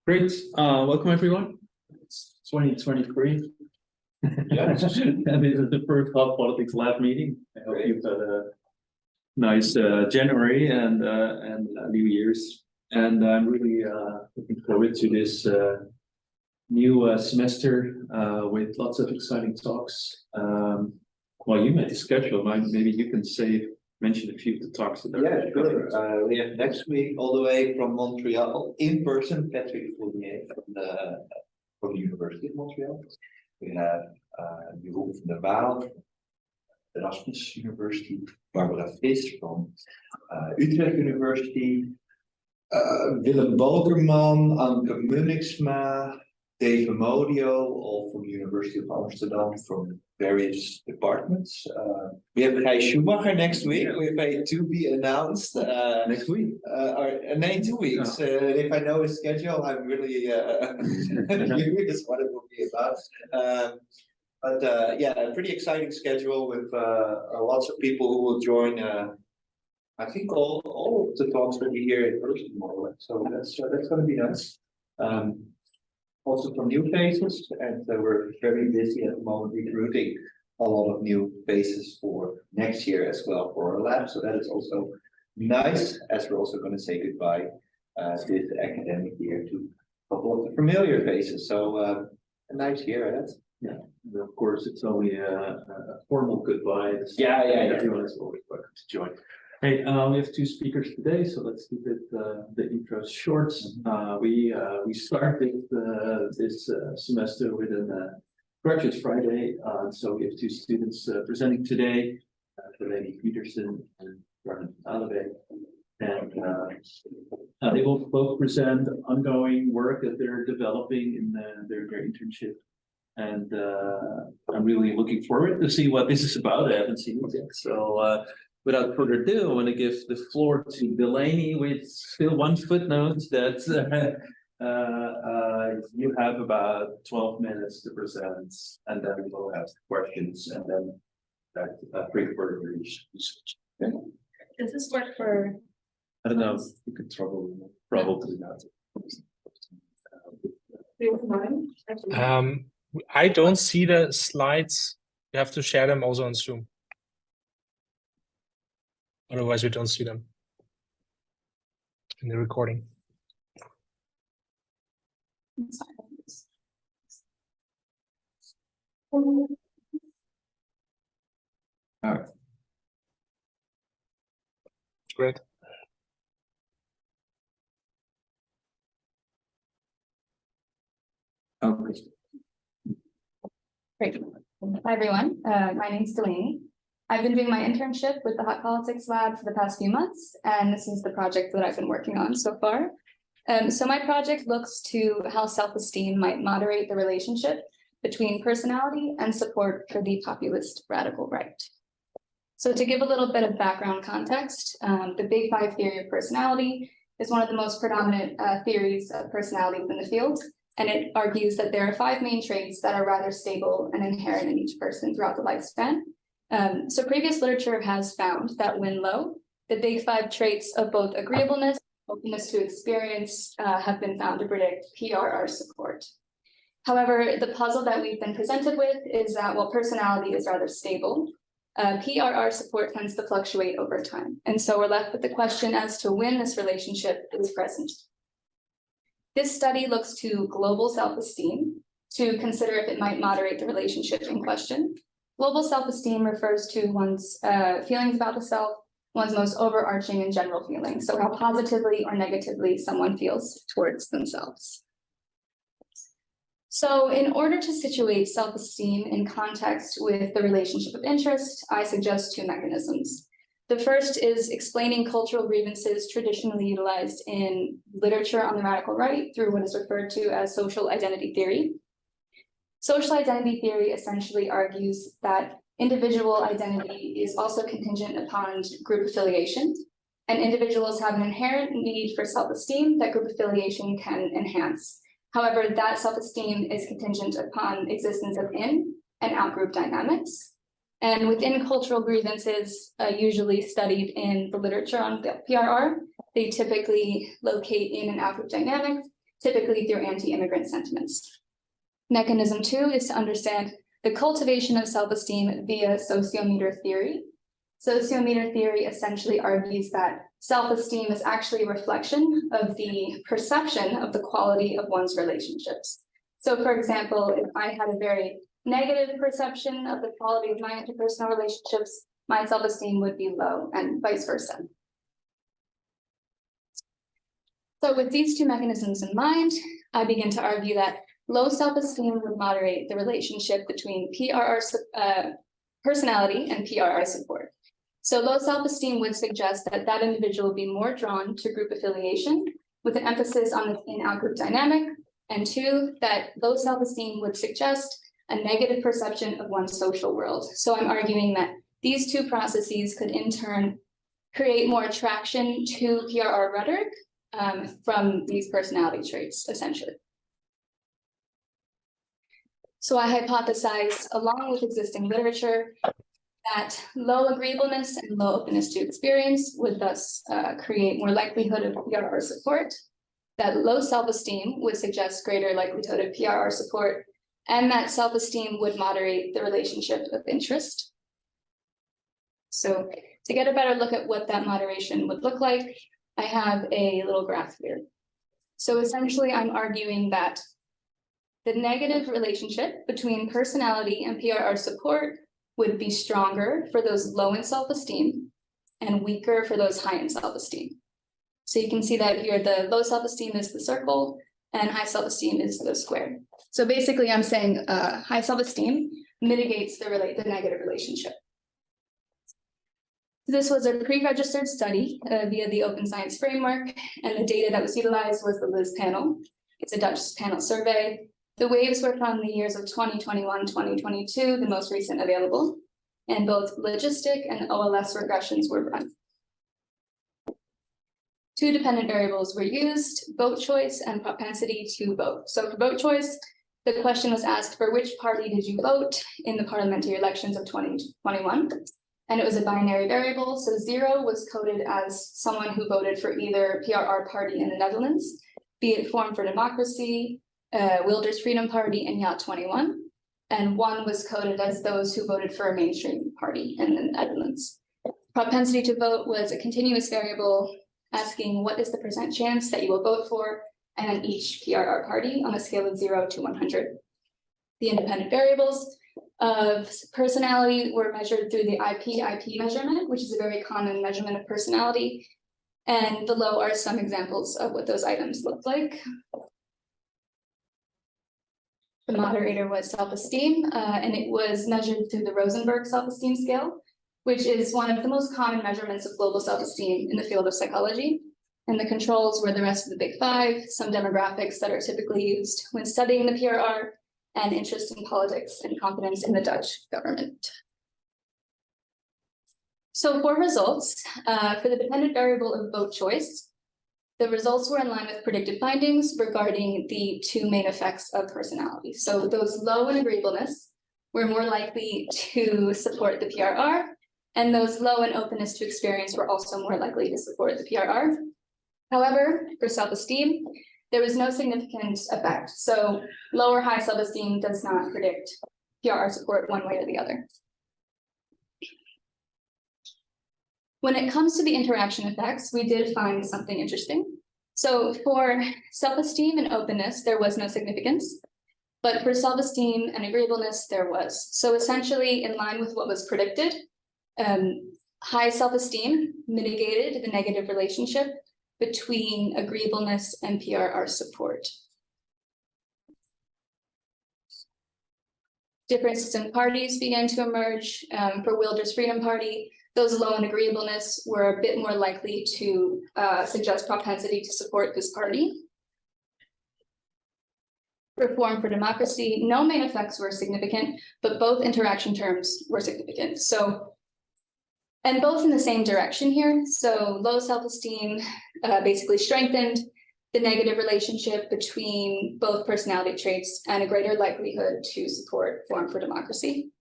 Great. Welcome, everyone. It's 2023. Yeah. And this is the first Hot Politics Lab meeting. I hope you've had a nice January and New Year's. And I'm really looking forward to this new semester with lots of exciting talks. Well, you made the schedule. Maybe you can mention a few of the talks that are. Yeah, sure. We have next week, all the way from Montreal, in person, Patrick Fournier from the University of Montreal. We have Jeroen van der Waal, Erasmus University, Barbara Vis from Utrecht University, Willem Bokerman, Anke Munnigsma, Dave Modio, all from the University of Amsterdam, from various departments. We have Gijs Schumacher next week, with a to be announced. Next week? In 2 weeks. If I know his schedule, I'm really curious what it will be about. But yeah, a pretty exciting schedule with lots of people who will join. I think all of the talks will be here in person, more or less. So that's going to be nice. Also from new faces, and we're very busy at the moment recruiting a lot of new faces for next year as well for our lab. So that is also nice, as we're also going to say goodbye this academic year to a couple of the familiar faces. So a nice year ahead. Yeah, and of course it's only a formal goodbye. Yeah. Everyone is always welcome to join. Hey, we have two speakers today, so let's keep it the intros short. We started this semester with a Graduate Friday, so we have two students presenting today, Delaney Peterson and Carmen van Alebeek, and they will both present ongoing work that they're developing in their internship. And I'm really looking forward to see what this is about. I haven't seen it yet, so. Without further ado, I want to give the floor to Delaney with still one footnote that you have about 12 minutes to present, and then we will have questions, and then that brief further research. Okay. Does this work for? I don't know. You could probably not. I don't see the slides. You have to share them also on Zoom. Otherwise, we don't see them in the recording. All right. Great. Okay. Great. Hi, everyone. My name's Delaney. I've been doing my internship with the Hot Politics Lab for the past few months, and this is the project that I've been working on so far. So my project looks to how self-esteem might moderate the relationship between personality and support for the populist radical right. So to give a little bit of background context, the Big Five theory of personality is one of the most predominant theories of personality within the field, and it argues that there are 5 main traits that are rather stable and inherent in each person throughout the lifespan. So previous literature has found that when low, the Big Five traits of both agreeableness and openness to experience have been found to predict PRR support. However, the puzzle that we've been presented with is that while personality is rather stable, PRR support tends to fluctuate over time. And so we're left with the question as to when this relationship is present. This study looks to global self-esteem to consider if it might moderate the relationship in question. Global self-esteem refers to one's feelings about the self, one's most overarching and general feelings. So how positively or negatively someone feels towards themselves. So in order to situate self-esteem in context with the relationship of interest, I suggest 2 mechanisms. The first is explaining cultural grievances traditionally utilized in literature on the radical right through what is referred to as social identity theory. Social identity theory essentially argues that individual identity is also contingent upon group affiliation, and individuals have an inherent need for self-esteem that group affiliation can enhance. However, that self-esteem is contingent upon existence of in and out-group dynamics. And within cultural grievances, usually studied in the literature on the PRR, they typically locate in an outgroup dynamic, typically through anti-immigrant sentiments. Mechanism 2 is to understand the cultivation of self-esteem via sociometer theory. Sociometer theory essentially argues that self-esteem is actually a reflection of the perception of the quality of one's relationships. So for example, if I had a very negative perception of the quality of my interpersonal relationships, my self-esteem would be low, and vice versa. So with these two mechanisms in mind, I begin to argue that low self-esteem would moderate the relationship between PRR personality and PRR support. So low self-esteem would suggest that that individual would be more drawn to group affiliation with an emphasis on the in-out group dynamic, and 2, that low self-esteem would suggest a negative perception of one's social world. So I'm arguing that these two processes could in turn create more attraction to PRR rhetoric from these personality traits, essentially. So I hypothesize, along with existing literature, that low agreeableness and low openness to experience would thus create more likelihood of PRR support, that low self-esteem would suggest greater likelihood of PRR support, and that self-esteem would moderate the relationship of interest. So to get a better look at what that moderation would look like, I have a little graph here. So essentially, I'm arguing that the negative relationship between personality and PRR support would be stronger for those low in self-esteem and weaker for those high in self-esteem. So you can see that here, the low self-esteem is the circle and high self-esteem is the square. So basically I'm saying high self-esteem mitigates the negative relationship. This was a pre-registered study via the Open Science Framework, and the data that was utilized was the LIS panel. It's a Dutch panel survey. The waves were from the years of 2021, 2022, the most recent available, and both logistic and OLS regressions were run. 2 dependent variables were used, vote choice and propensity to vote. So for vote choice, the question was asked, for which party did you vote in the parliamentary elections of 2021? And it was a binary variable, so 0 was coded as someone who voted for either PRR party in the Netherlands, be it Forum for Democracy, Wilders Freedom Party, and Yacht 21, and 1 was coded as those who voted for a mainstream party in the Netherlands. Propensity to vote was a continuous variable asking what is the % chance that you will vote for and each PRR party on a scale of 0 to 100. The independent variables of personality were measured through the IP measurement, which is a very common measurement of personality. And below are some examples of what those items look like. The moderator was self-esteem, and it was measured through the Rosenberg self-esteem scale, which is one of the most common measurements of global self-esteem in the field of psychology. And the controls were the rest of the big 5, some demographics that are typically used when studying the PRR, and interest in politics and confidence in the Dutch government. So for results, for the dependent variable of vote choice, the results were in line with predicted findings regarding the 2 main effects of personality. So those low in agreeableness were more likely to support the PRR, and those low in openness to experience were also more likely to support the PRR. However, for self-esteem, there was no significant effect. So lower high self-esteem does not predict PRR support one way or the other. When it comes to the interaction effects, we did find something interesting. So for self-esteem and openness, there was no significance, but for self-esteem and agreeableness, there was. So essentially, in line with what was predicted, high self-esteem mitigated the negative relationship between agreeableness and PRR support. Differences in parties began to emerge. For Wilders Freedom Party, those low in agreeableness were a bit more likely to suggest propensity to support this party. For Forum for Democracy, no main effects were significant, but both interaction terms were significant. So, and both in the same direction here. So low self-esteem basically strengthened the negative relationship between both personality traits and a greater likelihood to support Forum for Democracy.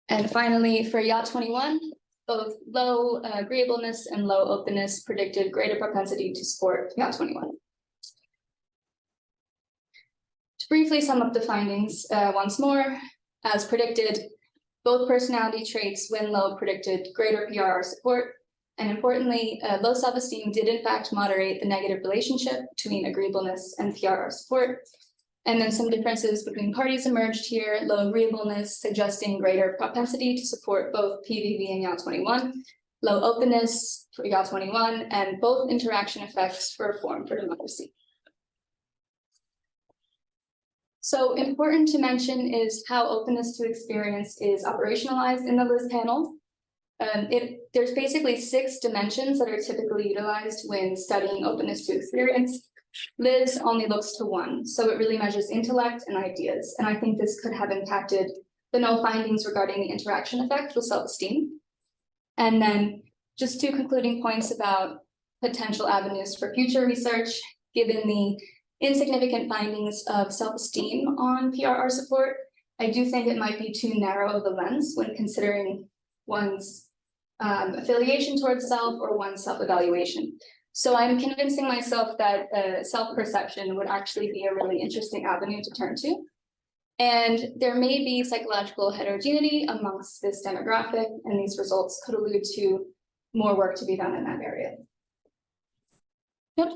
And finally, for Yacht 21, both low agreeableness and low openness predicted greater propensity to support Yacht 21. To briefly sum up the findings once more, as predicted, both personality traits when low predicted greater PRR support, and importantly, low self-esteem did in fact moderate the negative relationship between agreeableness and PRR support. And then some differences between parties emerged here, low agreeableness suggesting greater propensity to support both PVV and Yacht 21, low openness for Yacht 21, and both interaction effects for Forum for Democracy. So important to mention is how openness to experience is operationalized in the Liz panel. There's basically 6 dimensions that are typically utilized when studying openness to experience. Liz only looks to 1, so it really measures intellect and ideas. And I think this could have impacted the null findings regarding the interaction effect with self-esteem. And then just 2 concluding points about potential avenues for future research, given the insignificant findings of self-esteem on PRR support. I do think it might be too narrow of a lens when considering one's affiliation towards self or one's self-evaluation. So I'm convincing myself that self-perception would actually be a really interesting avenue to turn to. And there may be psychological heterogeneity amongst this demographic, and these results could allude to more work to be done in that area. Yep,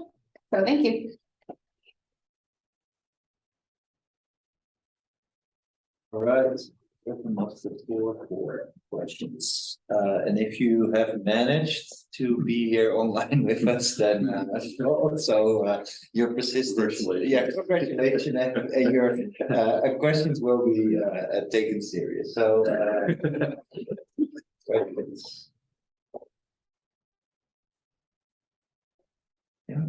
so thank you. All right, open up the floor for questions. And if you have managed to be here online with us, then also your persistence. Yeah, congratulations, and your questions will be taken serious. So, questions. Yeah.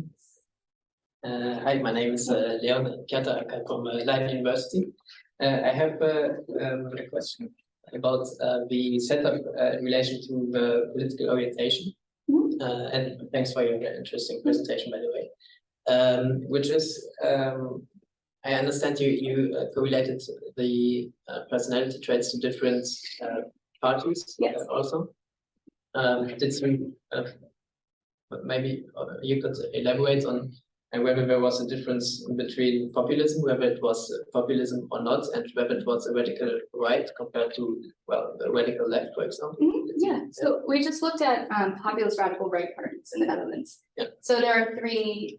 Hi, my name is Leon Kjata. I come from Leiden University. I have a question about the setup in relation to the political orientation. And thanks for your interesting presentation, by the way. Which is, I understand you correlated the personality traits to different parties. Yes. Also. Did you maybe you could elaborate on whether there was a difference between populism, whether it was populism or not, and whether it was a radical right compared to, well, the radical left, for example? Yeah, so we just looked at populist radical right parties in the Netherlands. Yeah. So there are 3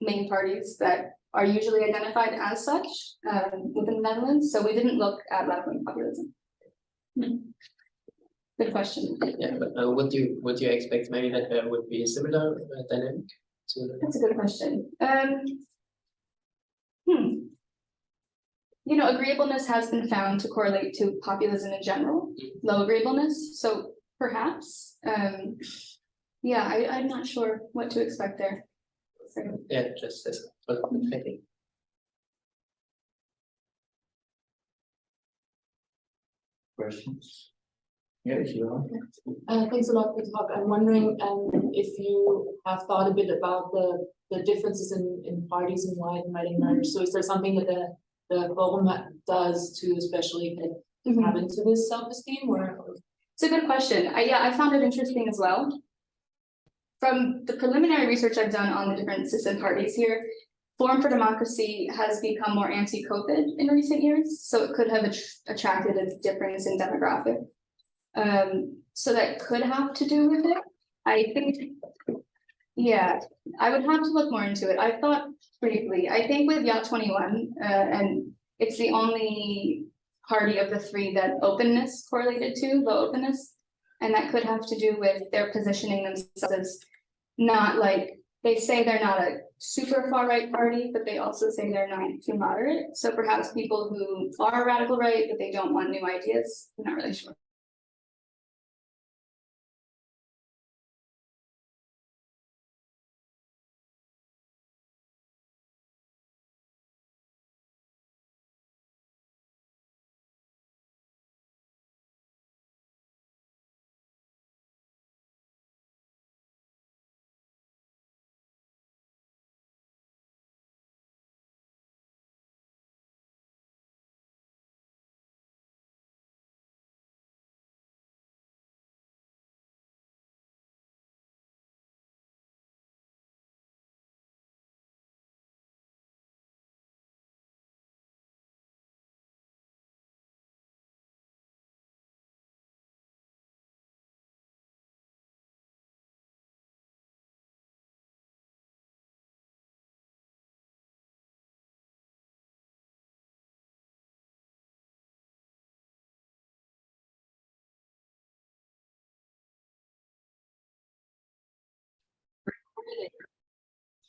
main parties that are usually identified as such within the Netherlands. So we didn't look at left-wing populism. Good question. Yeah, but would you expect maybe that there would be a similar dynamic? That's a good question. You know, agreeableness has been found to correlate to populism in general, low agreeableness. So perhaps, yeah, I'm not sure what to expect there. So, yeah, just as I think. Questions? Yeah, if you want. Thanks a lot for the talk. I'm wondering if you have thought a bit about the differences in parties and why it might emerge. So is there something that the Forum does to especially have into this self-esteem, or? It's a good question. I found it interesting as well. From the preliminary research I've done on the different system parties here, Forum for Democracy has become more anti-COVID in recent years, so it could have attracted a difference in demographic. So that could have to do with it. I think, yeah, I would have to look more into it. I thought briefly, I think with Yacht 21, and it's the only party of the 3 that openness correlated to, low openness. And that could have to do with their positioning themselves as not like, they say they're not a super far right party, but they also say they're not too moderate. So perhaps people who are radical right, but they don't want new ideas, I'm not really sure.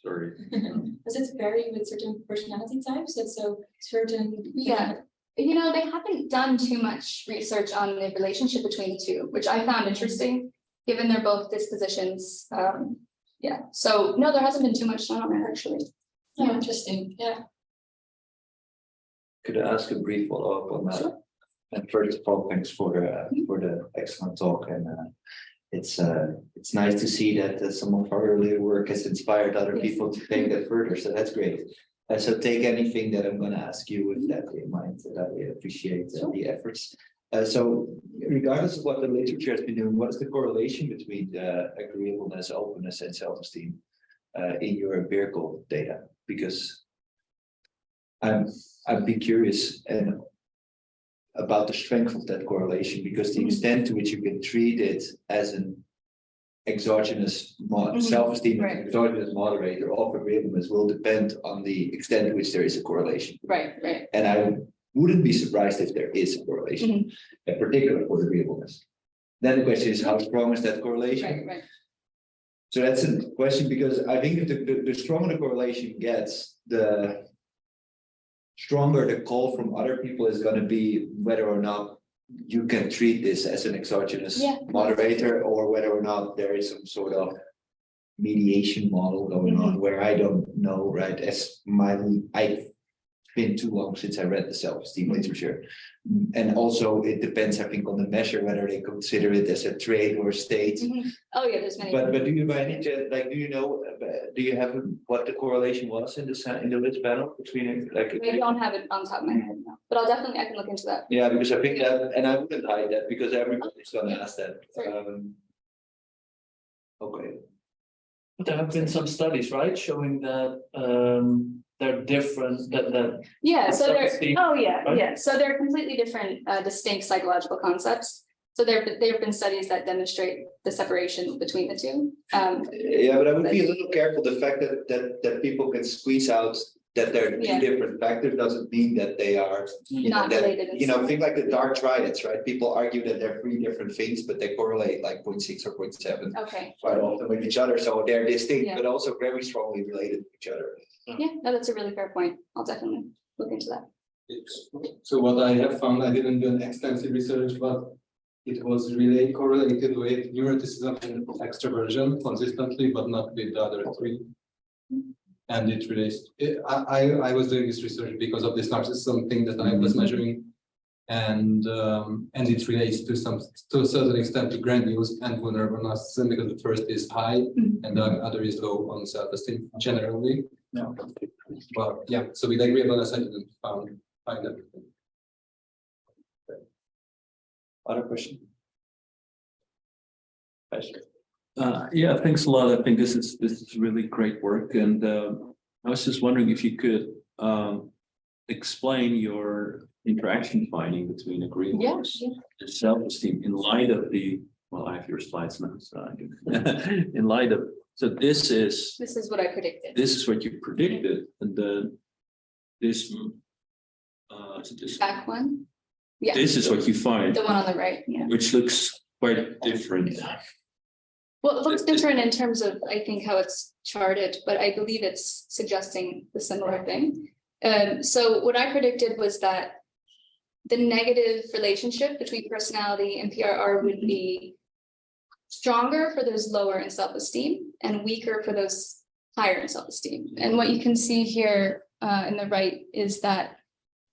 Sorry. Does it vary with certain personality types? And so certain. Yeah, you know, they haven't done too much research on the relationship between the two, which I found interesting, given they're both dispositions. Yeah, so no, there hasn't been too much done on it actually. Oh, interesting, yeah. Could I ask a brief follow-up on that? Sure. And first of all, thanks for the excellent talk, and it's nice to see that some of our earlier work has inspired other Yes. people to take that further, so that's great. So take anything that I'm gonna ask you with that in mind, that I appreciate the efforts. So regardless of what the literature has been doing, what is the correlation between the agreeableness, openness, and self-esteem in your empirical data? Because I'd be curious and about the strength of that correlation, because the extent to which you can treat it as an exogenous self-esteem, Right. exogenous moderator of agreeableness will depend on the extent to which there is a correlation. Right, right. And I wouldn't be surprised if there is a correlation, in particular for agreeableness. Then the question is, how strong is that correlation? Right, right. So that's a question, because I think that the stronger the correlation gets, the stronger the call from other people is going to be whether or not you can treat this as an exogenous moderator, or whether or not there is some sort of mediation model going on where I don't know, right? I've been too long since I read the self-esteem literature. And also it depends, I think, on the measure, whether they consider it as a trait or a state. Oh, yeah, there's many. But do you by any chance, like, do you know, do you have what the correlation was in the lit panel between like? I don't have it on top of my head now, but I can look into that. Yeah, because I think that, and I wouldn't hide that because everybody's gonna ask that. Okay. But there have been some studies, right, showing that they're different, that Yeah, so they're, Self-esteem, oh, yeah, right? yeah, so they're completely different, distinct psychological concepts. So there have been studies that demonstrate the separation between the two. Yeah, but I would be a little careful. The fact that people can squeeze out that there are two Yeah. different factors doesn't mean that they are, Not that, related in you know, some way. think like the dark triads, right? People argue that they're three different things, but they correlate like 0.6 or 0.7 Okay, quite often with each other. So they're distinct, Yeah. but also very strongly related to each other. yeah, no, that's a really fair point. I'll definitely look into that. So what I have found, I didn't do an extensive research, but it was really correlated with neuroticism and extroversion consistently, but not with the other three. And it relates, I was doing this research because of this narcissism thing that I was measuring. And it relates to a certain extent to grandiose and vulnerable narcissism, because the first is high and the other is low on self-esteem generally. Yeah. Well, yeah, so with agreeableness, I didn't find everything. Other question? yeah, thanks a lot. I think this is really great work, and I was just wondering if you could explain your interaction finding between agreeableness and self-esteem in light of the, well, I have your slides now, so I can, in light of, so this is what I predicted. this is what you predicted, and then this so Back one. Yeah, this is what you find, the one on the right, yeah. which looks quite different. Well, it looks different in terms of, I think, how it's charted, but I believe it's suggesting the similar thing. So what I predicted was that the negative relationship between personality and PRR would be stronger for those lower in self-esteem and weaker for those higher in self-esteem. And what you can see here in the right is that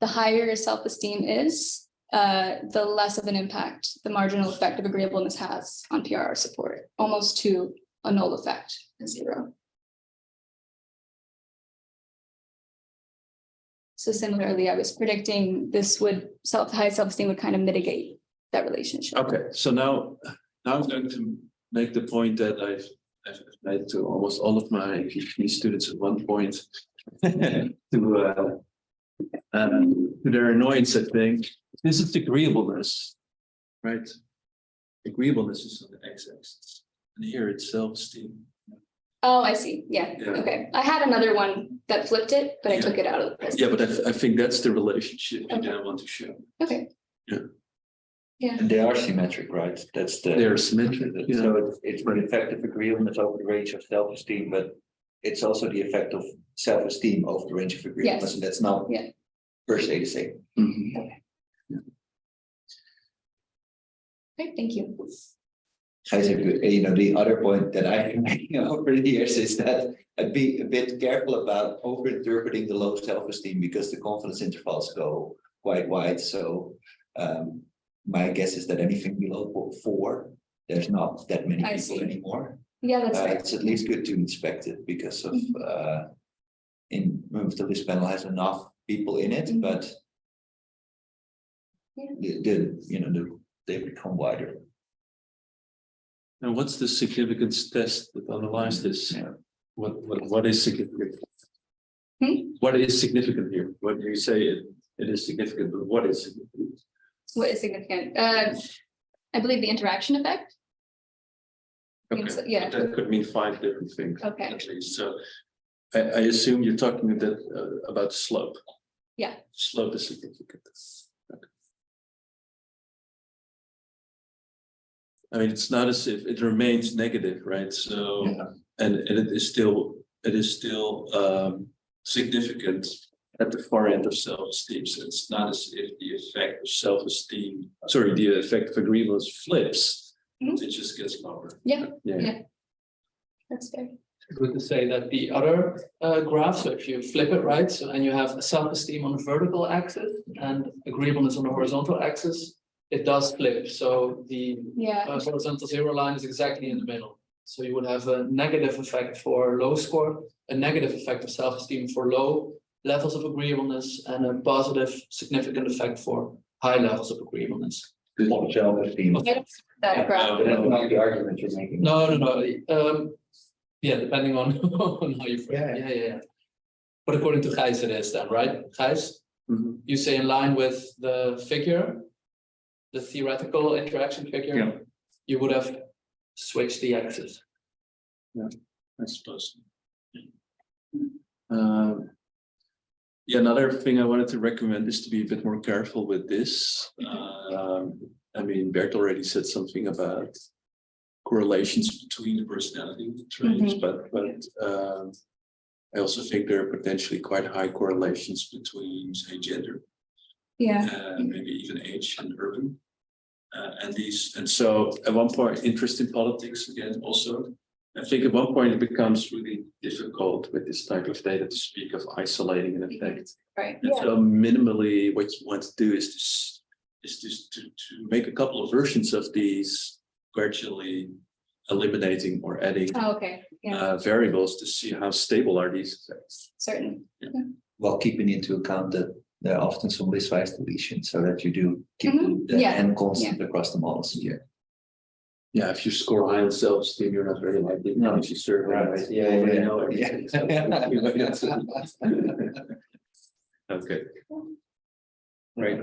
the higher your self-esteem is, the less of an impact the marginal effect of agreeableness has on PRR support, almost to a null effect, 0. So similarly, I was predicting this would high self-esteem would kind of mitigate that relationship. Okay, so now I'm going to make the point that I've made to almost all of my PhD students at one point to their annoyance, I think. This is agreeableness, right? Agreeableness is on the x-axis, and here it's self-esteem. Oh, I see. Yeah. Yeah. Okay. I had another one that flipped it, but I took it out of the Yeah, presentation. but I think that's the relationship that I want to show. Okay. Yeah. Yeah. And they are symmetric, right? That's the. They're symmetric, yeah. So it's the effect of agreeableness over the range of self-esteem, but it's also the effect of self-esteem over the range of agreeableness, Yes. and that's not Yeah. per se the same. Great, thank you. The other point that I've been making over the years is that I'd be a bit careful about over-interpreting the low self-esteem because the confidence intervals go quite wide. So my guess is that anything below 4, there's not that many I people see. anymore. Yeah, that's right. It's at least good to inspect it because of if the list panel has enough people in it, but they become wider. And what's the significance test that underlies this? Yeah. What is significant? Hmm? What is significant here? What do you say it is significant, but what is significant? What is significant? I believe the interaction effect. Okay, Yeah. that could mean 5 different things. Okay. At least. So I assume you're talking about slope. Yeah. Slope is significant. Okay. I mean, it's not as if it remains negative, right? So and it is still significant at the far end of self-esteem. So it's not as if the effect of self-esteem, the effect of agreeableness flips. It just gets lower. Yeah. That's fair. Good to say that the other graph, so if you flip it, right, so and you have self-esteem on the vertical axis and agreeableness on the horizontal axis, it does flip. So the horizontal 0 line is exactly in the middle. So you would have a negative effect for low score, a negative effect of self-esteem for low levels of agreeableness, and a positive significant effect for high levels of agreeableness. Self-esteem. That graph. But that's not the argument you're making. No. Yeah, depending on how you frame it. Yeah. But according to Gijs, it is then, right? Gijs, you say in line with the figure, the theoretical interaction figure, you would have switched the axis. Yeah, I suppose. Another thing I wanted to recommend is to be a bit more careful with this. I mean, Bert already said something about correlations between the personality traits, but I also think there are potentially quite high correlations between, say, gender, maybe even age and urban, and so at one point, interest in politics again. Also, I think at one point it becomes really difficult with this type of data to speak of isolating an effect. Right. And so minimally, what you want to do is to make a couple of versions of these, gradually eliminating or adding variables to see how stable are these effects. Certainly. While keeping into account that there are often some list-wise deletions, so that you do keep the n constant across the models. Yeah, if you score high on self-esteem, you're not very likely. No, if you survey, right. Okay. Right.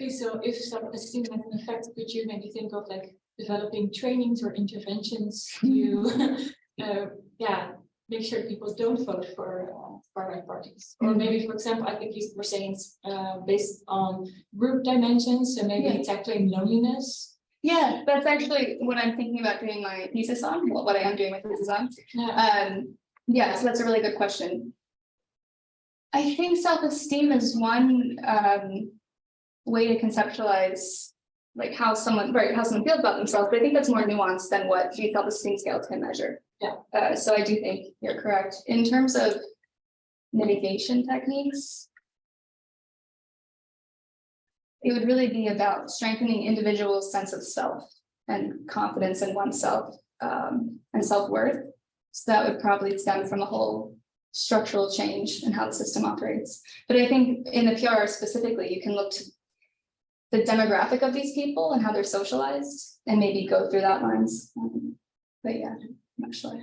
Okay, so if self-esteem has an effect, could you maybe think of like developing trainings or interventions to make sure people don't vote for far-right parties? Or maybe, for example, I think you were saying based on group dimensions, so maybe tackling loneliness. Yeah, that's actually what I'm thinking about doing my thesis on, what I am doing my thesis on. So that's a really good question. I think self-esteem is one way to conceptualize like how someone feels about themselves, but I think that's more nuanced than what the self-esteem scale can measure. So I do think you're correct. In terms of mitigation techniques, it would really be about strengthening individuals' sense of self and confidence in oneself and self-worth. So that would probably stem from a whole structural change in how the system operates. But I think in the PRR specifically, you can look to the demographic of these people and how they're socialized and maybe go through that lens. But yeah, I'm not sure.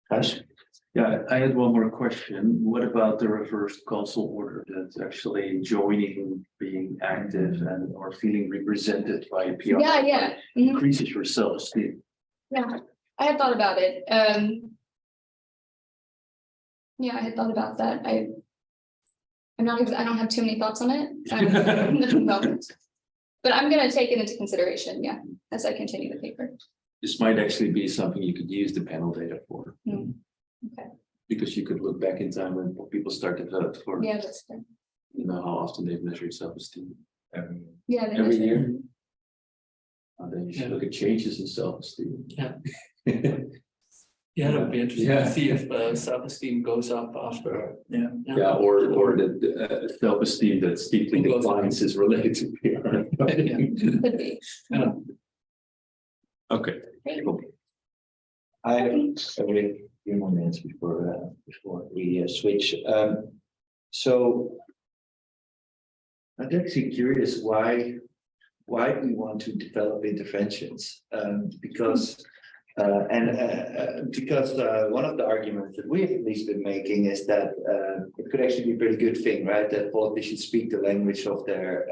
Gosh. Yeah, I had one more question. What about the reversed causal order that's actually joining, being active, and or feeling represented by a PR? Increases your self-esteem. Yeah, I had thought about it. I had thought about that. I don't have too many thoughts on it. But I'm gonna take it into consideration, yeah, as I continue the paper. This might actually be something you could use the panel data for. Hmm, okay. Because you could look back in time when people start to vote for, Yeah, that's fair. you know, how often they've measured self-esteem. Yeah. they Every measure- year. And then you should Yeah. look at changes in self-esteem. Yeah. Yeah, that would be interesting Yeah. to see if self-esteem goes up after. Yeah, or the self-esteem that steeply Goes up. declines is related to PR. Could be. Yeah. Okay. Great. Cool. I have a few more minutes before we switch. So I'm actually curious why we want to develop interventions, because one of the arguments that we've at least been making is that it could actually be a pretty good thing, right? That politicians speak the language of their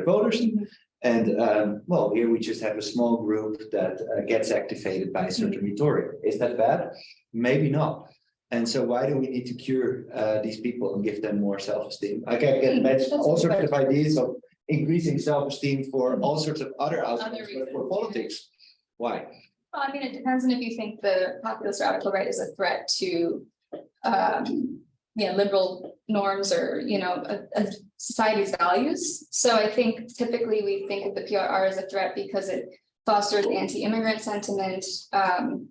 voters. And well, here we just have a small group that gets activated by a certain rhetoric. Is that bad? Maybe not. And so why do we need to cure these people and give them more self-esteem? I can imagine all sorts of ideas of increasing self-esteem for all sorts of other outcomes, but for politics, why? Well, I mean, it depends on if you think the populist radical right is a threat to, liberal norms or, a society's values. So I think typically we think of the PRR as a threat because it fosters anti-immigrant sentiment. And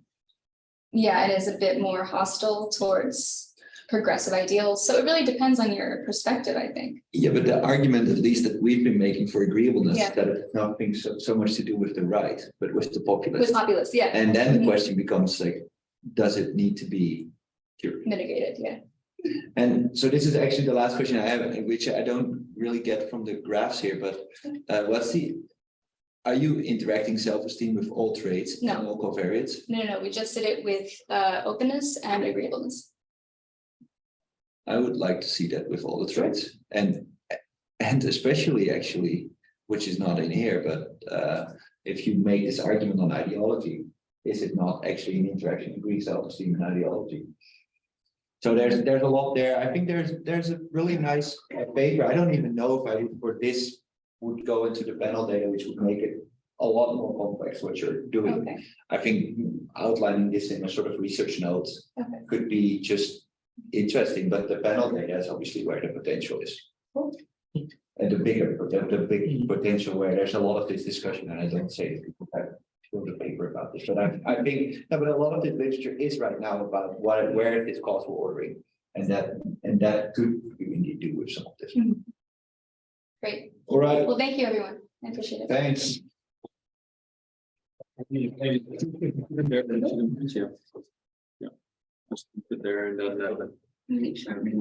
is a bit more hostile towards progressive ideals. So it really depends on your perspective, I think. Yeah, but the argument, at least that we've been making for agreeableness, Yeah. that it's nothing so much to do with the right, but with the populace. With populists, yeah. And then the Mhm. question becomes like, does it need to be cured? Mitigated, yeah. And so this is actually the last question I have, which I don't really get from the graphs here, but are you interacting self-esteem with all traits No. and all covariates? No, we just did it with openness and agreeableness. I would like to see that with all the traits and especially actually, which is not in here, but if you make this argument on ideology, is it not actually an interaction between self-esteem and ideology? So there's a lot there. I think there's a really nice paper. I don't even know if I for this would go into the panel data, which would make it a lot more complex what you're doing. Okay. I think outlining this in a sort of research note Okay. could be just interesting, but the panel data is obviously where the potential is. Cool. And the big potential where there's a lot of this discussion, and I don't say that people have filled the paper about this, but I think but a lot of this literature is right now about where it is causal ordering, and that could indeed do with some of this. Mhm. Right. All right, Well, thank you, everyone. I appreciate it. thanks. Yeah. Just put there and then. Make sure. You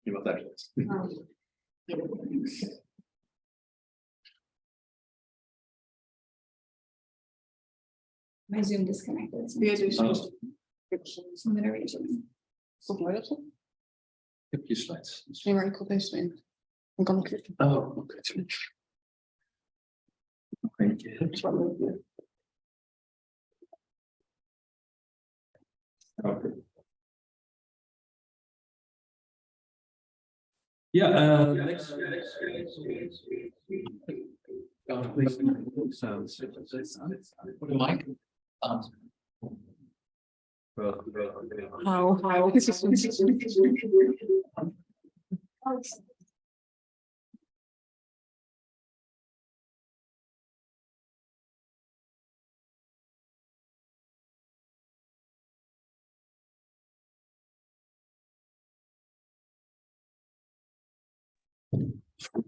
know that. My Zoom disconnected. so I'm gonna read it. Heb je slides. Nee, maar ik wil deze in. Dan kan ik het. Oh, okay. Thank you. Okay. Yeah, next. Sounds. The mic. How this is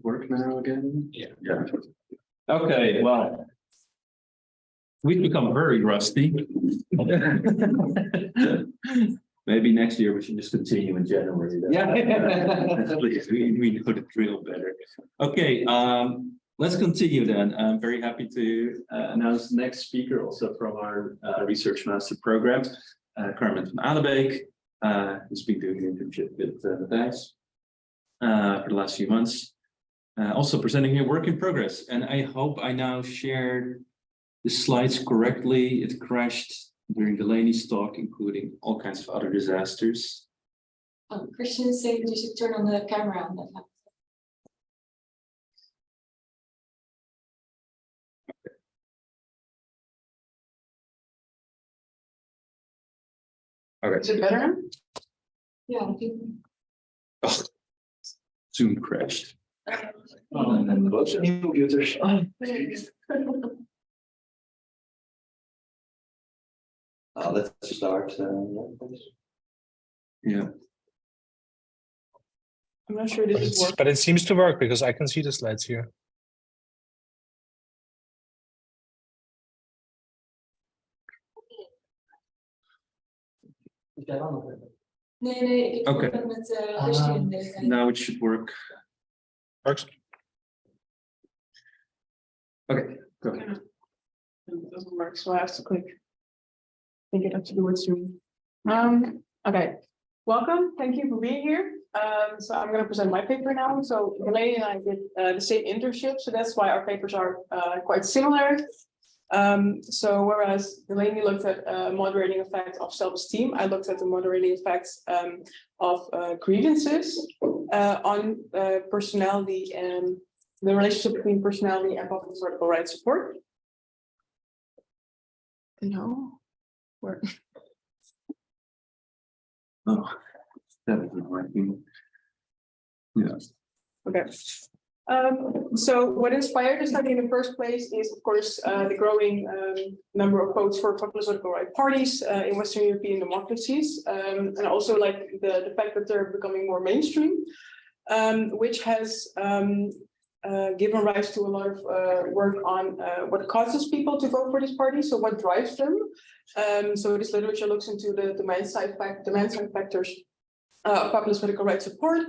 Work now again? Yeah. Yeah. Okay, well. We've become very rusty. Maybe next year we should just continue in January. Please, we know the drill better. Okay, let's continue then. I'm very happy to announce the next speaker also from our Research Master Program, Carmen van Alebeek, who's been doing an internship with Matthijs for the last few months. Also presenting here work in progress, and I hope I now shared the slides correctly. It crashed during Delaney's talk, including all kinds of other disasters. Christian is saying you should turn on the camera on that. Is it better now? Yeah, I think. Oh, Zoom crashed. And then both new computers. Let's start. Yeah. I'm not sure this is working. But it seems to work because I can see the slides here. Nee, ik Oké. heb met Christian. Now it should work. Works. Okay, go. It doesn't work, so I have to click. I think it has to do with Zoom. Okay, welcome. Thank you for being here. So I'm going to present my paper now. So Delaney and I did the same internship, so that's why our papers are quite similar. So whereas Delaney looked at moderating effect of self-esteem, I looked at the moderating effects of grievances on personality and the relationship between personality and populist vertical right support. No, where? Oh, that isn't working. Yeah. Okay. So what inspired the study in the first place is, of course, the growing number of votes for populist vertical right parties in Western European democracies, and also like the fact that they're becoming more mainstream, which has given rise to a lot of work on what causes people to vote for this party, so what drives them. So this literature looks into the demand-side factors of populist vertical right support.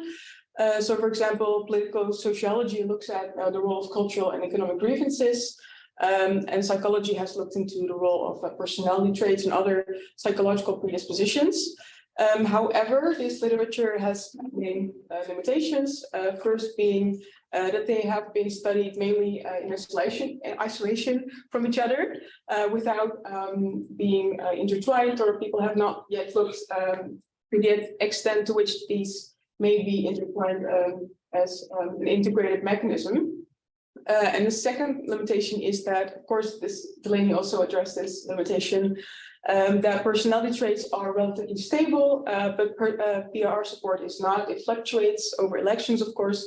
So, for example, political sociology looks at the role of cultural and economic grievances, and psychology has looked into the role of personality traits and other psychological predispositions. However, this literature has many limitations. First being that they have been studied mainly in isolation from each other, without being intertwined, or people have not yet looked to the extent to which these may be intertwined as an integrated mechanism. And the second limitation is that, of course, Delaney also addressed this limitation, that personality traits are relatively stable, but PR support is not. It fluctuates over elections, of course.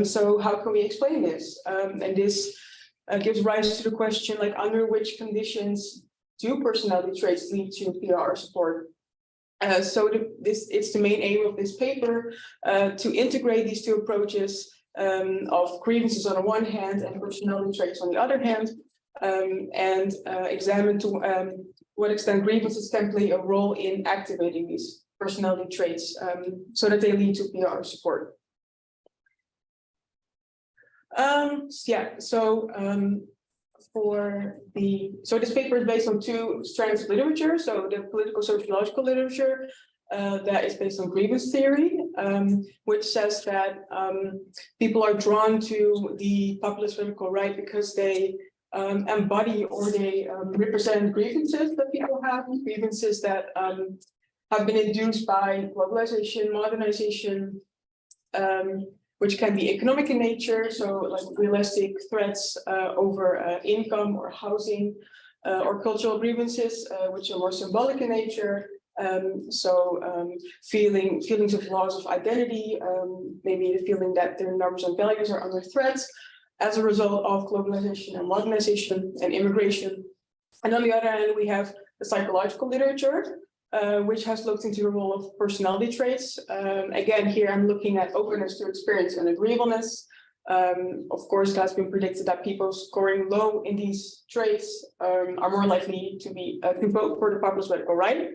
So how can we explain this? And this gives rise to the question, like, under which conditions do personality traits lead to PR support? So it's the main aim of this paper to integrate these two approaches of grievances on the one hand and personality traits on the other hand, and examine to what extent grievances can play a role in activating these personality traits so that they lead to PR support. So this paper is based on two strands of literature. So the political sociological literature that is based on grievance theory, which says that people are drawn to the populist vertical right because they embody or they represent grievances that people have, grievances that have been induced by globalization, modernization, which can be economic in nature, so like realistic threats over income or housing, or cultural grievances, which are more symbolic in nature. Feelings of loss of identity, maybe the feeling that their norms and values are under threat as a result of globalization and modernization and immigration. And on the other hand, we have the psychological literature, which has looked into the role of personality traits. Again, here I'm looking at openness to experience and agreeableness. Of course, it has been predicted that people scoring low in these traits are more likely to vote for the populist vertical right.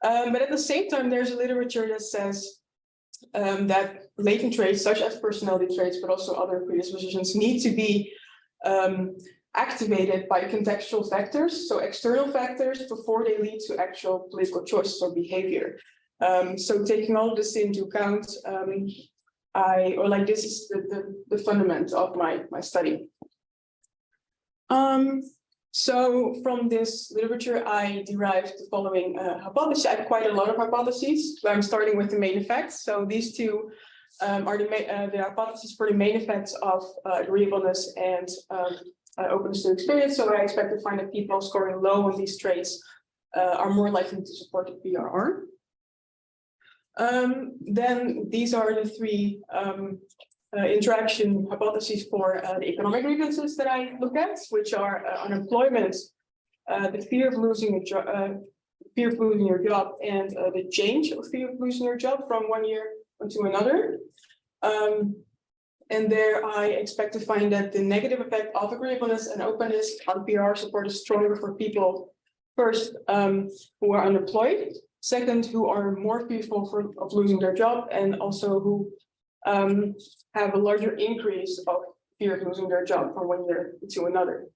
But at the same time, there's a literature that says that latent traits, such as personality traits, but also other predispositions, need to be activated by contextual factors, so external factors, before they lead to actual political choices or behavior. So taking all of this into account, this is the fundament of my study. So from this literature, I derived the following hypothesis. I have quite a lot of hypotheses, but I'm starting with the main effects. So these two are the hypotheses for the main effects of agreeableness and openness to experience. So I expect to find that people scoring low on these traits are more likely to support the PRR. Then these are the three interaction hypotheses for the economic grievances that I look at, which are unemployment, the fear of losing a job, your job, and the change of fear of losing your job from one year to another. And there I expect to find that the negative effect of agreeableness and openness on PR support is stronger for people, first, who are unemployed, second, who are more fearful of losing their job, and also who have a larger increase of fear of losing their job from one year to another.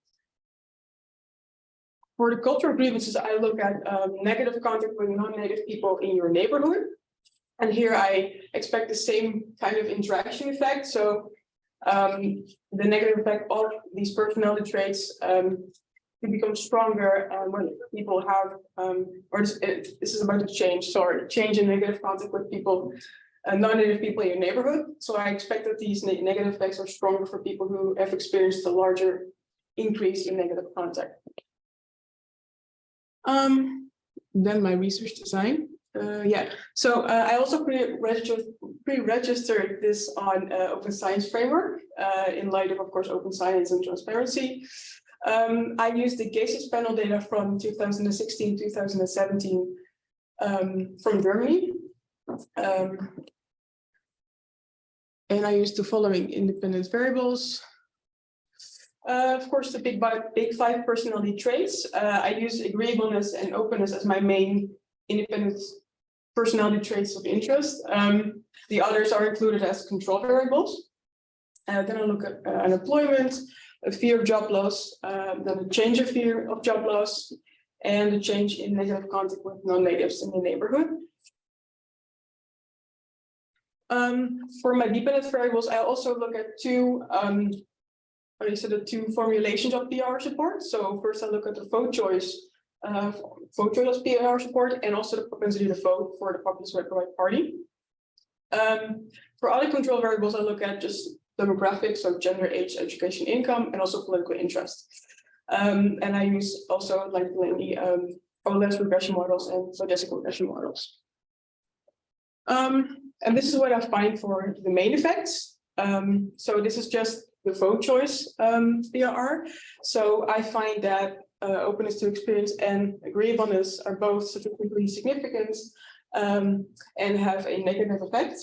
For the cultural grievances, I look at negative contact with non-native people in your neighborhood. And here I expect the same kind of interaction effect. So the negative effect of these personality traits to become stronger when people have, this is about to change, change in negative contact with people, non-native people in your neighborhood. So I expect that these negative effects are stronger for people who have experienced a larger increase in negative contact. Then my research design. So I also pre-registered this on Open Science Framework in light of course, open science and transparency. I used the GASES panel data from 2016, 2017 from Germany. And I used the following independent variables. Of course, the big five personality traits. I use agreeableness and openness as my main independent personality traits of interest. The others are included as control variables. Then I look at unemployment, a fear of job loss, then a change of fear of job loss, and a change in negative contact with non-natives in the neighborhood. For my dependent variables, I also look at two formulations of PR support. So first I look at the vote choice as PR support, and also the propensity to vote for the Populist right party. For other control variables, I look at just demographics, so gender, age, education, income, and also political interest. And I use also like Delaney OLS regression models and logistic regression models. And this is what I find for the main effects. So this is just the vote choice PRR. So I find that openness to experience and agreeableness are both statistically significant and have a negative effect,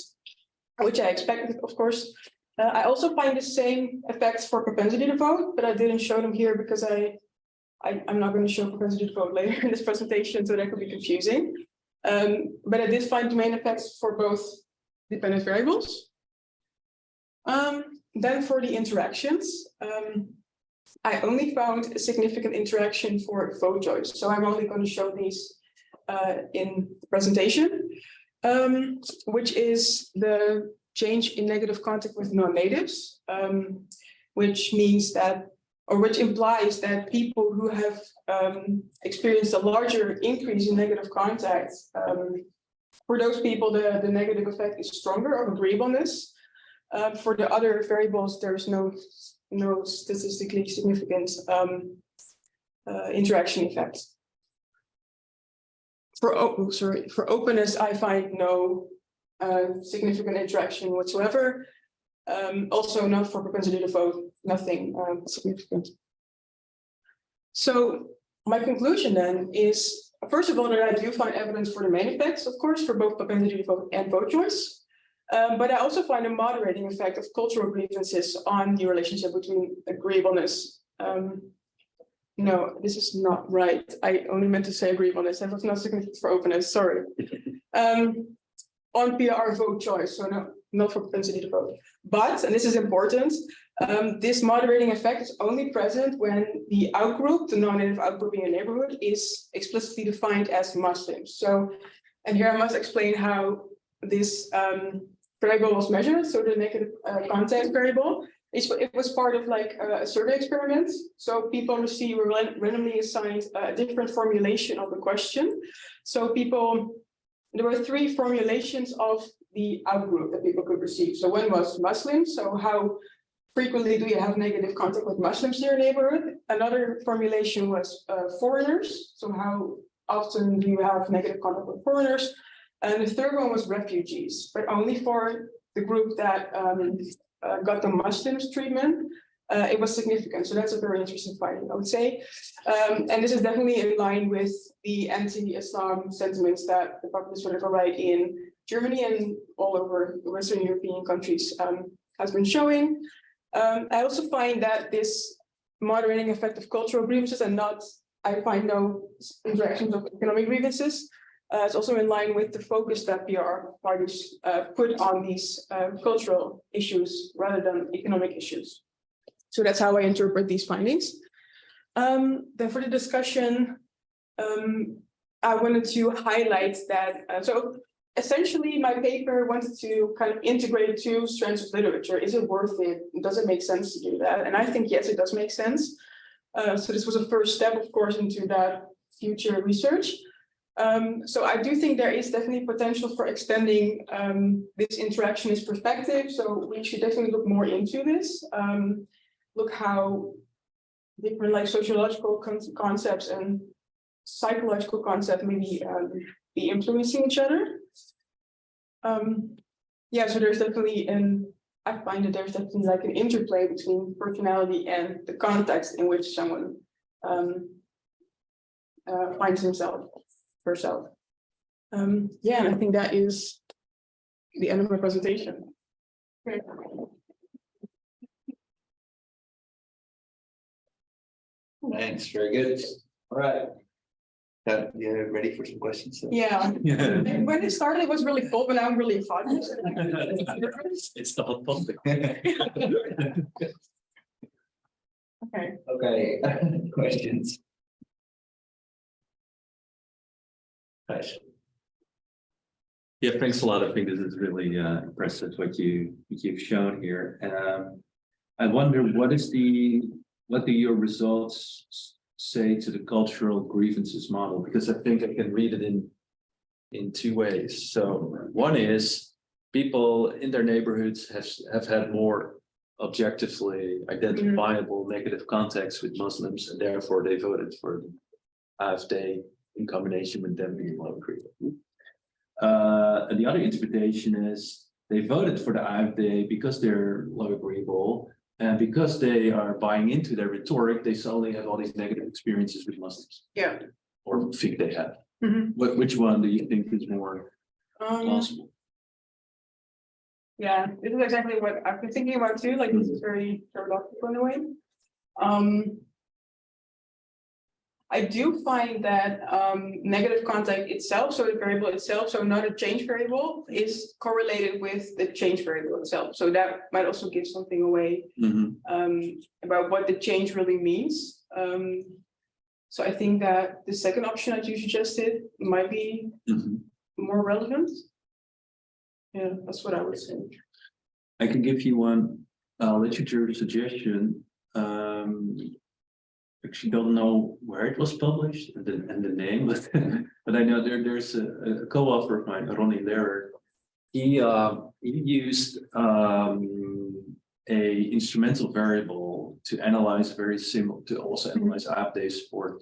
which I expected, of course. I also find the same effects for propensity to vote, but I didn't show them here because I'm not going to show propensity to vote later in this presentation, so that could be confusing. But I did find the main effects for both dependent variables. Then for the interactions, I only found a significant interaction for vote choice. So I'm only going to show these in the presentation, which is the change in negative contact with non-natives, which means that, or which implies that people who have experienced a larger increase in negative contact, for those people, the negative effect is stronger of agreeableness. For the other variables, there's no statistically significant interaction effect. For openness, I find no significant interaction whatsoever. Also not for propensity to vote, nothing significant. So my conclusion then is, first of all, that I do find evidence for the main effects, of course, for both propensity to vote and vote choice. But I also find a moderating effect of cultural grievances on the relationship between agreeableness. No, this is not right. I only meant to say agreeableness. That was not significant for openness, sorry. On PR vote choice, so no, not for propensity to vote. But, and this is important, this moderating effect is only present when the outgroup, the non-native outgroup in your neighborhood, is explicitly defined as Muslims. So, and here I must explain how this variable was measured, so the negative contact variable. It was part of like a survey experiment. So people were randomly assigned a different formulation of the question. So there were 3 formulations of the outgroup that people could receive. So one was Muslim. So how frequently do you have negative contact with Muslims in your neighborhood? Another formulation was foreigners. So how often do you have negative contact with foreigners? And the third one was refugees, but only for the group that got the Muslims treatment. It was significant. So that's a very interesting finding, I would say. And this is definitely in line with the anti-Islam sentiments that the populist political right in Germany and all over the Western European countries has been showing. I also find that this moderating effect of cultural grievances I find no interactions of economic grievances. It's also in line with the focus that PR parties put on these cultural issues rather than economic issues. So that's how I interpret these findings. Then for the discussion, I wanted to highlight that. So essentially, my paper wanted to kind of integrate 2 strands of literature. Is it worth it? Does it make sense to do that? And I think, yes, it does make sense. So this was a first step, of course, into that future research. So I do think there is definitely potential for extending this interactionist perspective. So we should definitely look more into this. Look how different like sociological concepts and psychological concepts maybe be influencing each other. Yeah, so there's definitely I find that there's definitely like an interplay between personality and the context in which someone finds himself, herself. Yeah, and I think that is the end of my presentation. Great. Thanks, very good. All right. You're ready for some questions? Yeah. And when it started, it was really cold, but now I'm really hot. It's the hot topic. Okay. Okay, questions? Nice. Yeah, thanks a lot. I think this is really impressive what you've shown here. I wonder what do your results say to the cultural grievances model? Because I think I can read it in 2 ways. So one is people in their neighborhoods have had more objectively identifiable negative contacts with Muslims, and therefore they voted for the AfD in combination with them being low agreeable. And the other interpretation is they voted for the AfD because they're low agreeable, and because they are buying into their rhetoric, they suddenly have all these negative experiences with Muslims. Yeah. Or think they have. Mm-hmm. Which one do you think is more plausible? Yeah, this is exactly what I've been thinking about too. Like this is very paradoxical in a way. I do find that negative contact itself, so the variable itself, so not a change variable, is correlated with the change variable itself. So that might also give something away about what the change really means. So I think that the second option that you suggested might be more relevant. Yeah, that's what I would say. I can give you one literature suggestion. Actually don't know where it was published and the name, but I know there's a co-author of mine, Ronnie Lehrer. He used a instrumental variable to analyze to also analyze AfD support,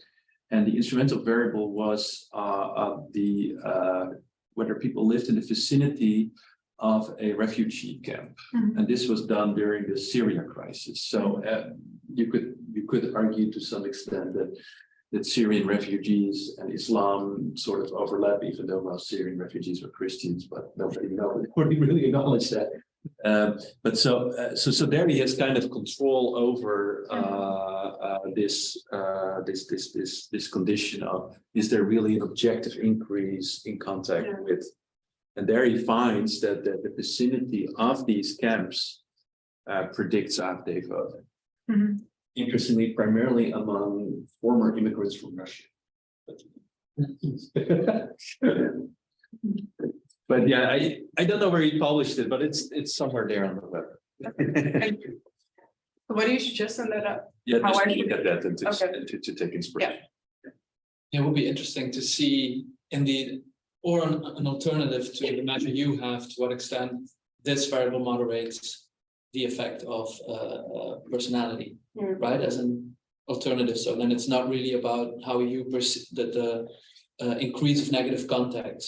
and the instrumental variable was whether people lived in the vicinity of a refugee camp, and this was done during the Syria crisis. So you could argue to some extent that Syrian refugees and Islam sort of overlap, even though most Syrian refugees were Christians, but nobody really acknowledged that. But so there he has kind of control over this condition of, is there really an objective increase in contact with, and there he finds that the vicinity of these camps predicts AfD voting. Interestingly, primarily among former immigrants from Russia. But yeah, I don't know where he published it, but it's somewhere there on the web. Thank you. So what do you suggest on that? Yeah, How just I look should- at that and Okay. to take inspiration. It would be interesting to see indeed, or an alternative to the measure you have, to what extent this variable moderates the effect of personality, right? As an alternative. So then it's not really about how you perceive the increase of negative contacts,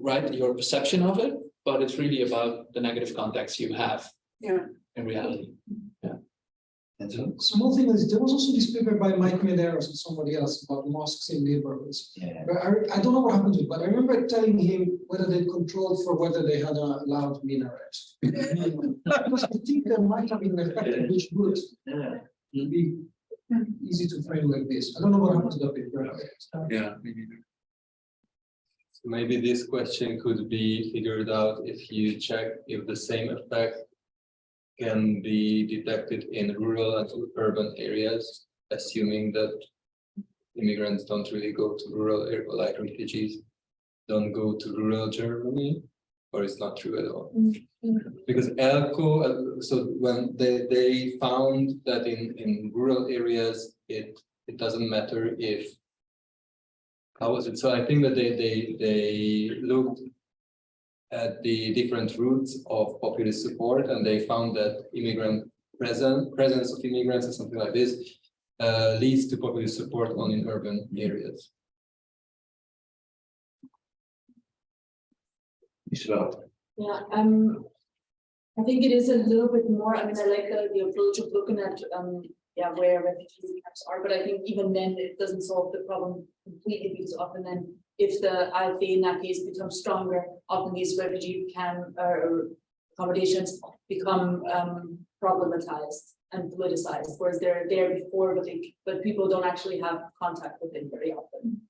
right? Your perception of it, but it's really about the negative contacts you have in reality. And a small thing is there was also this paper by Mike Medeiros and somebody else about mosques in neighborhoods. Yeah. But I don't know what happened to it, but I remember telling him whether they controlled for whether they had a loud minaret. Because I think there might have been an effect which would be easy to frame like this. I don't know what happened to the paper. Yeah, maybe. Maybe this question could be figured out if you check if the same effect can be detected in rural and urban areas, assuming that immigrants don't really go to rural area, like refugees don't go to rural Germany, or it's not true at all. Because ELCO, so when they found that in rural areas, it doesn't matter if, how was it? So I think that they looked at the different routes of populist support, and they found that presence of immigrants or something like this leads to populist support only in urban areas. Yeah, I think it is a little bit more, I mean, I like the approach of looking at, where refugee camps are, but I think even then it doesn't solve the problem completely, because often then if the AfD in that case becomes stronger, often these refugee camp accommodations become problematized and politicized, whereas they're there before, but people don't actually have contact with them very often.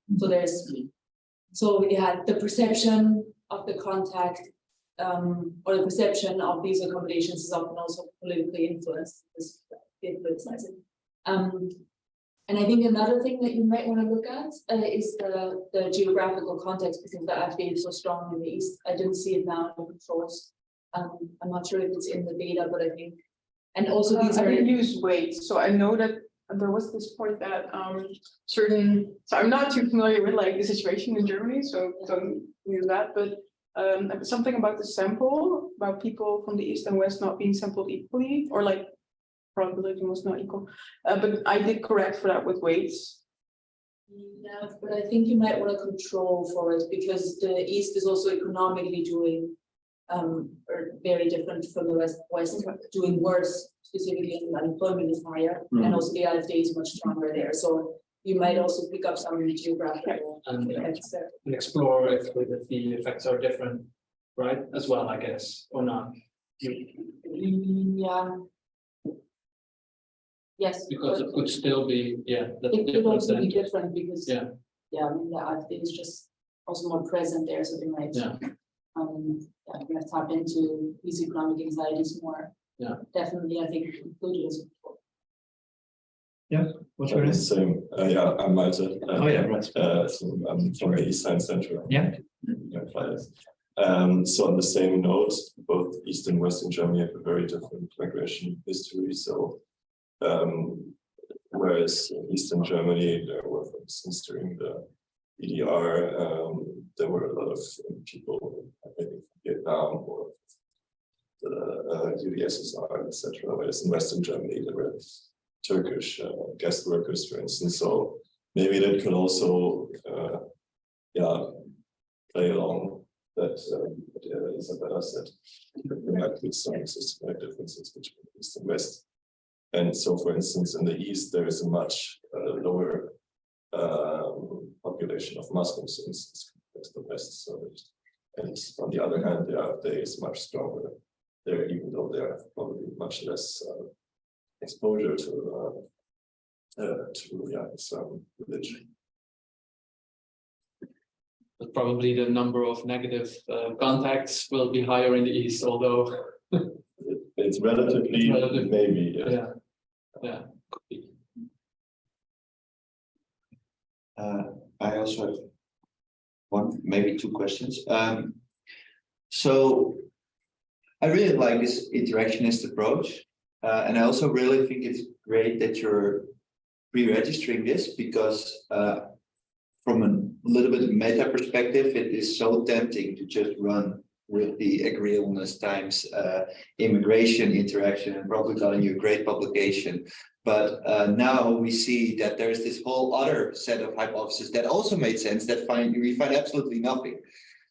So the perception of the contact or the perception of these accommodations is often also politically influenced because they politicize it. And I think another thing that you might want to look at is the geographical context, because the AfD is so strong in the East. I didn't see it now in the controls. I'm not sure if it's in the data, but I think, and also these I are. didn't use weights, so I know that there was this point that certain. So I'm not too familiar with like the situation in Germany, so don't use that. But something about the sample, about people from the East and West not being sampled equally, or like probability was not equal. But I did correct for that with weights. Yeah, but I think you might want to control for it, because the East is also economically doing or very different from the West, doing worse, specifically in unemployment is higher, and also the AfD is much stronger there. So you might also pick up some geographical effects there. And explore if the effects are different, right? As well, I guess, or not. Yeah. Yes. Because it could still be, It could also be different because, I mean, the AfD is just also more present there, so they might, we have tapped into these economic anxieties more. Yeah. Definitely, I think included as well. Yeah, what's your name? Same. I'm Malte. Right. So I'm from the East Science Center. Yeah. So on the same note, both East and Western Germany have a very different migration history. So whereas in Eastern Germany, there were, for instance, during the EDR, there were a lot of people, I think, from Vietnam or the UdSSR, etc. Whereas in Western Germany, there were Turkish guest workers, for instance. So maybe that could also, play along that Isabella said. There might be some systematic differences between East and West. And so, for instance, in the East, there is a much lower population of Muslims compared to the West. So, and on the other hand, the AfD is much stronger there, even though they have probably much less exposure to some religion. But probably the number of negative contacts will be higher in the East, although it's relatively maybe. Yeah. Could be. I also have one, maybe two questions. So I really like this interactionist approach. And I also really think it's great that you're pre-registering this because from a little bit of meta perspective, it is so tempting to just run with the agreeableness times immigration interaction and probably gotten you a great publication. But now we see that there's this whole other set of hypotheses that also made sense that we find absolutely nothing.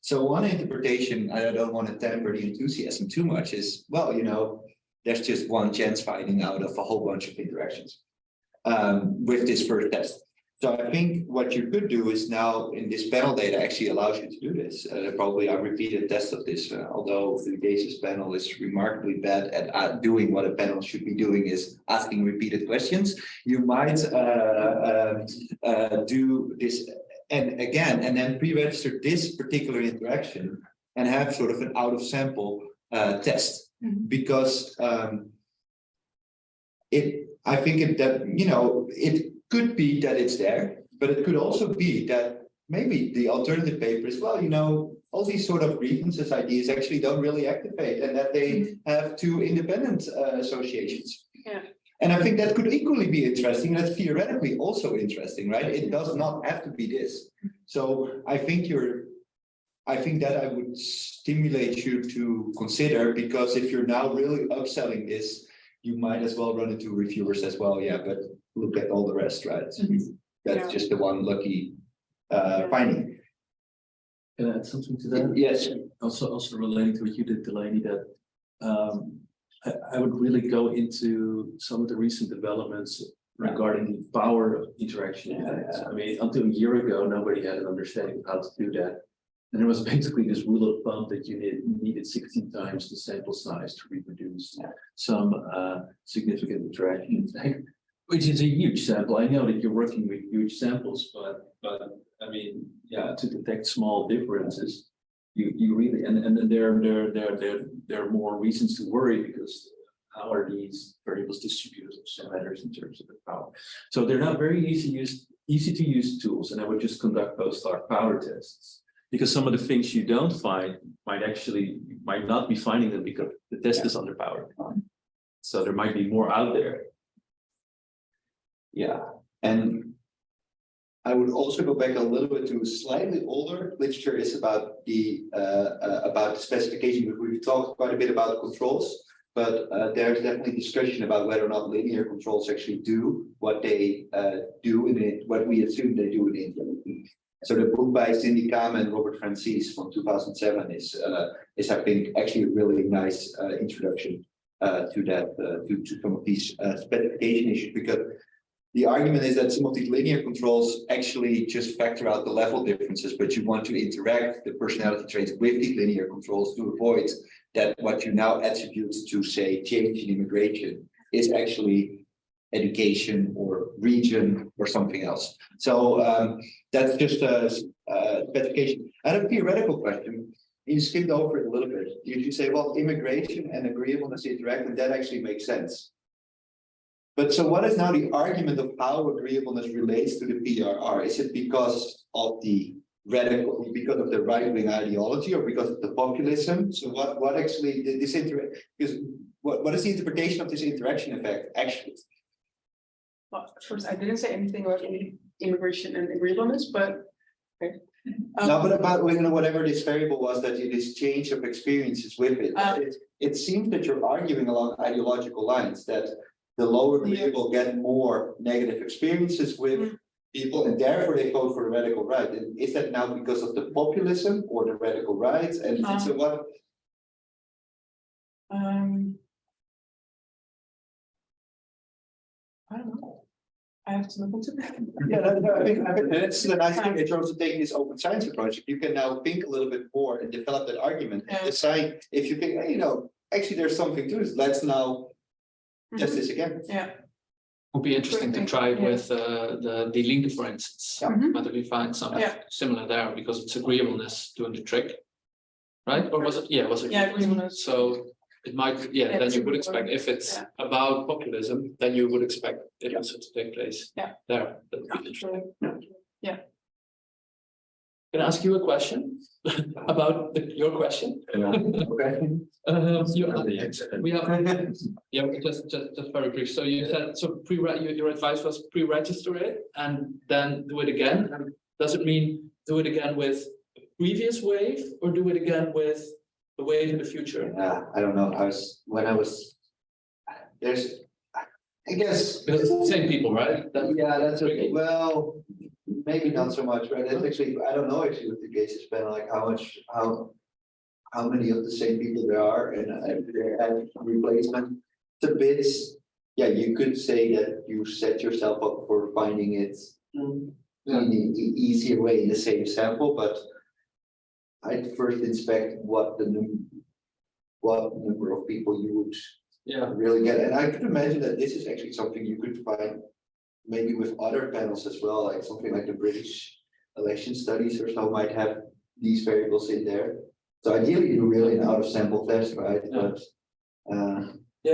So one interpretation, I don't want to temper the enthusiasm too much, is, well, you know, there's just one chance finding out of a whole bunch of interactions with this first test. So I think what you could do is now in this panel data actually allows you to do this. Probably a repeated test of this, although the Gases panel is remarkably bad at doing what a panel should be doing, is asking repeated questions. You might do this and again, and then pre-register this particular interaction and have sort of an out of sample test, because I think that, you know, it could be that it's there, but it could also be that maybe the alternative paper is, well, you know, all these sort of grievances ideas actually don't really activate, and that they have two independent associations. Yeah. And I think that could equally be interesting. That's theoretically also interesting, right? It does not have to be this. So I think that I would stimulate you to consider, because if you're now really upselling this, you might as well run into reviewers as well. Yeah, but look at all the rest, right? That's just the one lucky finding. Can I add something to that? Yes. Also relating to what you did, Delaney, that I would really go into some of the recent developments regarding the power interaction effects. I mean, until a year ago, nobody had an understanding of how to do that. And there was basically this rule of thumb that you needed 16 times the sample size to reproduce some significant interaction effect, which is a huge sample. I know that you're working with huge samples, but I mean, yeah, to detect small differences, you really, and then there are more reasons to worry, because how are these variables distributed also matters in terms of the power. So they're not very easy to use tools, and I would just conduct post-hoc power tests, because some of the things you don't find might not be finding them because the test is underpowered. So there might be more out there. Yeah, and I would also go back a little bit to slightly older literature is about the specification. We've talked quite a bit about controls, but there's definitely discussion about whether or not linear controls actually do what they do in it, what we assume they do in it. So the book by Cindy Kamen and Robert Francis from 2007 is I think actually a really nice introduction to that to some of these specification issues, because the argument is that some of these linear controls actually just factor out the level differences, but you want to interact the personality traits with these linear controls to avoid that what you now attribute to, say, change in immigration is actually education or region or something else. So that's just a specification. I have a theoretical question. You skimmed over it a little bit. You say, well, immigration and agreeableness interact, and that actually makes sense. But so what is now the argument of how agreeableness relates to the PRR? Is it because of the radical, because of the right-wing ideology, or because of the populism? So what actually this because what is the interpretation of this interaction effect actually? Well, first, I didn't say anything about immigration and agreeableness, but okay. No, but about, you know, whatever this variable was, that this change of experiences with it, it seems that you're arguing along ideological lines, that the lower people get more negative experiences with people, and therefore they vote for the radical right. And is that now because of the populism or the radical right? And so what? I don't know. I have to look into that. Yeah, I think that's the nice thing in terms of taking this open science approach. You can now think a little bit more and develop that argument and decide if you think, hey, you know, actually there's something to this. Let's now test this again. Yeah. Would be interesting to try it with the link, for instance, whether we find something similar there, because it's agreeableness doing the trick, right? Or was it? Yeah, was it? Yeah, agreeableness. So it might, then you would expect, if it's about populism, then you would expect it also to take place there. That would be interesting. Yeah. Can I ask you a question about your question? Okay. We have, yeah, just very brief. So you said, so your advice was pre-register it and then do it again. And does it mean do it again with the previous wave or do it again with the wave in the future? Yeah, I don't know. I guess. Because it's the same people, right? Yeah, that's okay. Well, maybe not so much, right? That's actually, I don't know actually what the case has been like, how many of the same people there are and replacement. It's a bit, yeah, you could say that you set yourself up for finding it in the easier way in the same sample, but I'd first inspect what number of people you would really get. And I could imagine that this is actually something you could find maybe with other panels as well, like something like the British election studies or so might have these variables in there. So ideally you do really an out of sample test, right? Yeah.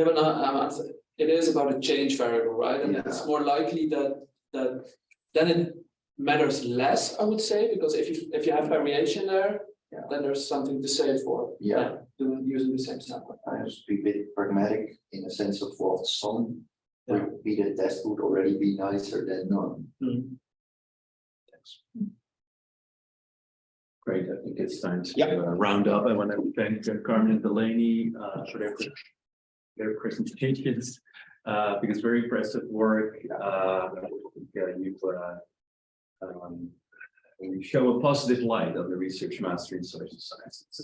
But it is about a change variable, right? And it's more likely that then it matters less, I would say, because if you have variation there, then there's something to say for doing using the same sample. I have to be a bit pragmatic in the sense of what some would be the test would already be nicer than none. Thanks. Great, I think it's time to round up. I want to thank Carmen and Delaney for their presentations because very impressive work. You show a positive light on the research mastery in social sciences.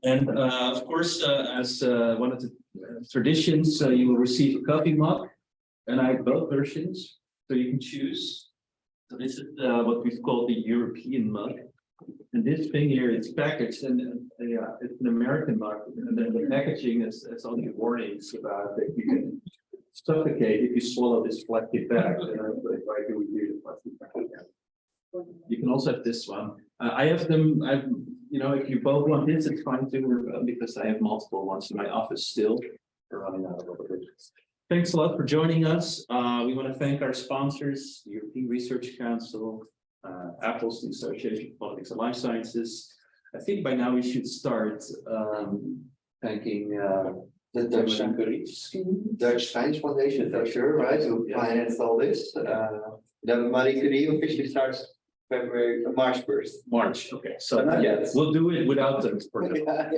And of course, as one of the traditions, you will receive a coffee mug, and I have both versions, so you can choose. So this is what we've called the European mug, and this thing here is packaged, and it's an American mug, and then the packaging is only warnings about that you can suffocate if you swallow this plastic bag. Why do we do the plastic bag? You can also have this one. I have them. If you both want this, it's fine too, because I have multiple ones in my office still. We're running out of it. Thanks a lot for joining us. We want to thank our sponsors, the European Research Council, Apple's the Association of Politics and Life Sciences. I think by now we should start thanking the Dutch Science Foundation, for sure, right? Who financed all this. The Marie Curie officially starts March 1st. March, okay. So we'll do it without them for now.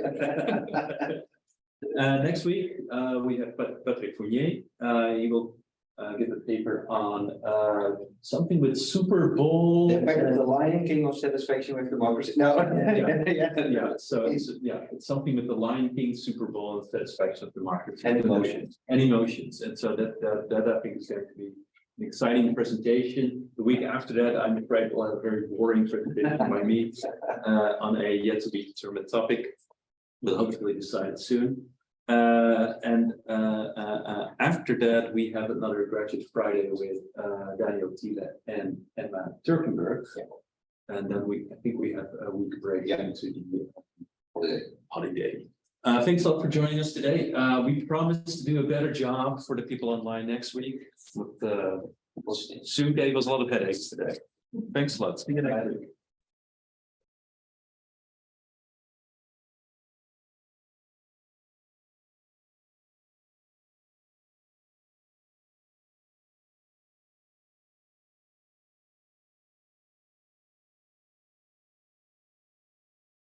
Next week, we have Patrick Fournier. He will give a paper on something with Super Bowl. The effect of the Lion King of satisfaction with democracy. No. So it's something with the Lion King, Super Bowl, and satisfaction of democracy. And emotions. And emotions. And so that I think is going to be an exciting presentation. The week after that, I'm afraid we'll have a very boring presentation by me on a yet to be determined topic. We'll hopefully decide soon. After that, we have another Graduate Friday with Daniel Thiele and Emma Turkenberg. And then I think we have a week break into the holiday. Thanks a lot for joining us today. We promise to do a better job for the people online next week. With Zoom gave us a lot of headaches today. Thanks a lot. See you next week.